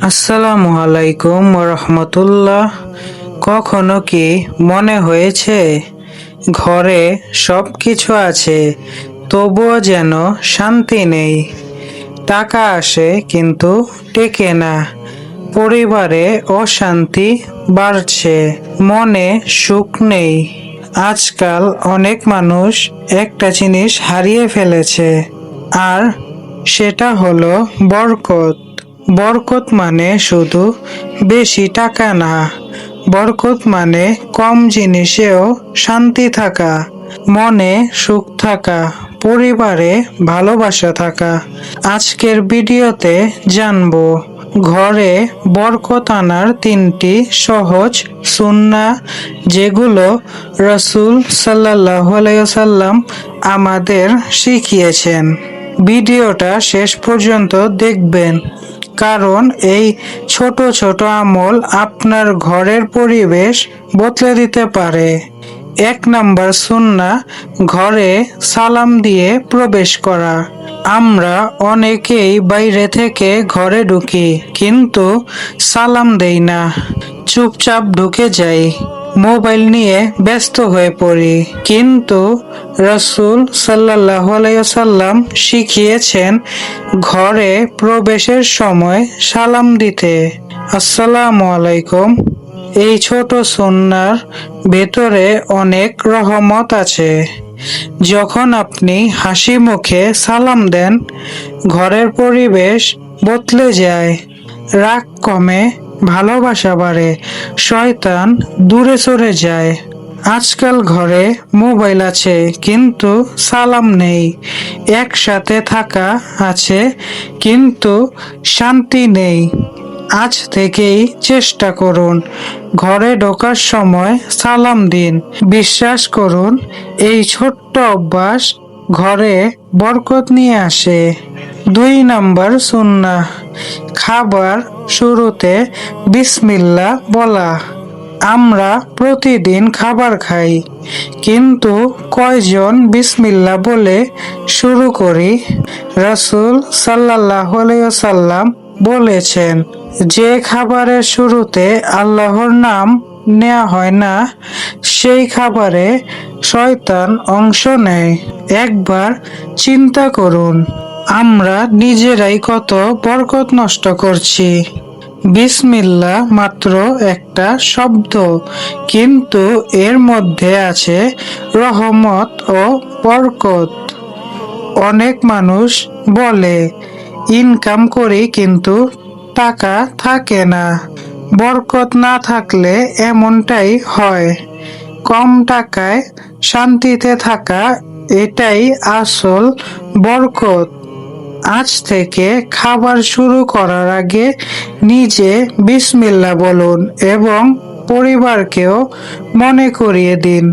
আসসালামু আলাইকুম রহমতুল্লাহ। কখনো কি মনে হয়েছে ঘরে সব কিছু আছে, তবুও যেন শান্তি নেই? টাকা আসে কিন্তু টেকে না, পরিবারে অশান্তি বাড়ছে, মনে সুখ নেই। আজকাল অনেক মানুষ একটা জিনিস হারিয়ে ফেলেছে, আর সেটা হলো বরকত। বরকত মানে শুধু বেশি টাকা না, বরকত মানে কম জিনিসেও শান্তি থাকা, মনে সুখ থাকা, পরিবারে ভালোবাসা থাকা। আজকের ভিডিওতে জানবো ঘরে বরকত আনার 3টি সহজ সুন্নাহ, যেগুলো রাসূল সাল্লাল্লাহু আলাইহি ওয়াসাল্লাম আমাদের শিখিয়েছেন। ভিডিওটা শেষ পর্যন্ত দেখবেন, কারণ এই ছোট ছোট আমল আপনার ঘরের পরিবেশ বদলে দিতে পারে। 1 নাম্বার সুন্নাহ, ঘরে সালাম দিয়ে প্রবেশ করা। আমরা অনেকেই বাইরে থেকে ঘরে ঢুকি, কিন্তু সালাম দেই না, চুপচাপ ঢুকে যাই, মোবাইল নিয়ে ব্যস্ত হয়ে পড়ি। কিন্তু রাসূল সাল্লাল্লাহু আলাইহি ওয়াসাল্লাম শিখিয়েছেন ঘরে প্রবেশের সময় সালাম দিতে। আসসালামু আলাইকুম। এই ছোট সুন্নাহর ভেতরে অনেক রহমত আছে। যখন আপনি হাসি মুখে সালাম দেন, ঘরের পরিবেশ বদলে যায়, রাগ কমে, ভালোবাসা বাড়ে, শয়তান দূরে সরে যায়। আজকাল ঘরে মোবাইল আছে কিন্তু সালাম নেই, একসাথে থাকা আছে কিন্তু শান্তি নেই। আজ থেকেই চেষ্টা করুন, ঘরে ঢোকার সময় সালাম দিন। বিশ্বাস করুন, এই ছোট্ট অভ্যাস ঘরে বরকত নিয়ে আসে। 2 নাম্বার সুন্নাহ, খাবার শুরুতে বিসমিল্লাহ বলা। আমরা প্রতিদিন খাবার খাই, কিন্তু কয়জন বিসমিল্লাহ বলে শুরু করি? রাসূল সাল্লাল্লাহু আলাইহি ওয়াসাল্লাম বলেছেন, যে খাবারের শুরুতে আল্লাহর নাম নেওয়া হয় না, সেই খাবারে শয়তান অংশ নেয়। একবার চিন্তা করুন, আমরা নিজেরাই কত বরকত নষ্ট করছি। বিসমিল্লাহ মাত্র একটা শব্দ, কিন্তু এর মধ্যে আছে রহমত ও বরকত। অনেক মানুষ বলে, ইনকাম করি কিন্তু টাকা থাকে না। বরকত না থাকলে এমনটাই হয়। কম টাকায় শান্তিতে থাকা, এটাই আসল বরকত। আজ থেকে খাবার শুরু করার আগে নিজে বিসমিল্লাহ বলুন এবং পরিবারকেও মনে করিয়ে দিন।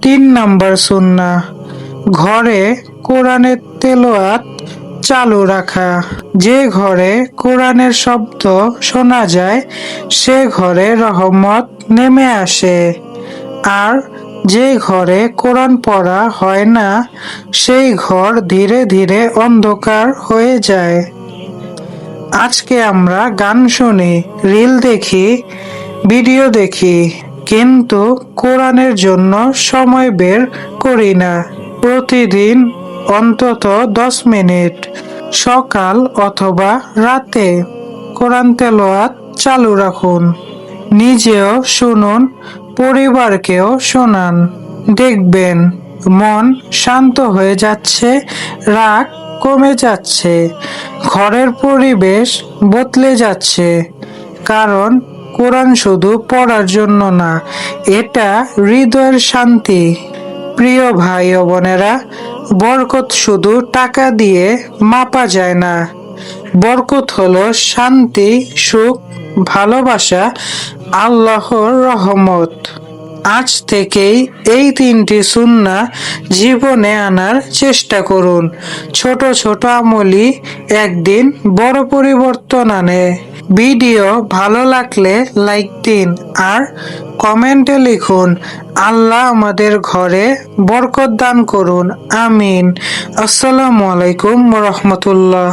3 নাম্বার সুন্নাহ, ঘরে কোরআনের তেলাওয়াত চালু রাখা। যে ঘরে কোরআনের শব্দ শোনা যায়, সে ঘরে রহমত নেমে আসে। আর যে ঘরে কোরআন পড়া হয় না, সেই ঘর ধীরে ধীরে অন্ধকার হয়ে যায়। আজকে আমরা গান শুনি, রিল দেখি, ভিডিও দেখি, কিন্তু কোরআনের জন্য সময় বের করি না। প্রতিদিন অন্তত 10 মিনিট, সকাল অথবা রাতে কোরআন তেলাওয়াত চালু রাখুন। নিজেও শুনুন, পরিবারকেও শোনান। দেখবেন মন শান্ত হয়ে যাচ্ছে, রাগ কমে যাচ্ছে, ঘরের পরিবেশ বদলে যাচ্ছে। কারণ কোরআন শুধু পড়ার জন্য না, এটা হৃদয়ের শান্তি। প্রিয় ভাই ও বোনেরা, বরকত শুধু টাকা দিয়ে মাপা যায় না। বরকত হলো শান্তি, সুখ, ভালোবাসা, আল্লাহর রহমত। আজ থেকেই এই 3টি সুন্নাহ জীবনে আনার চেষ্টা করুন। ছোট ছোট আমলই একদিন বড় পরিবর্তন আনে। ভিডিও ভালো লাগলে লাইক দিন আর কমেন্টে লিখুন, আল্লাহ আমাদের ঘরে বরকত দান করুন। আমিন। আসসালামু আলাইকুম রহমতুল্লাহ।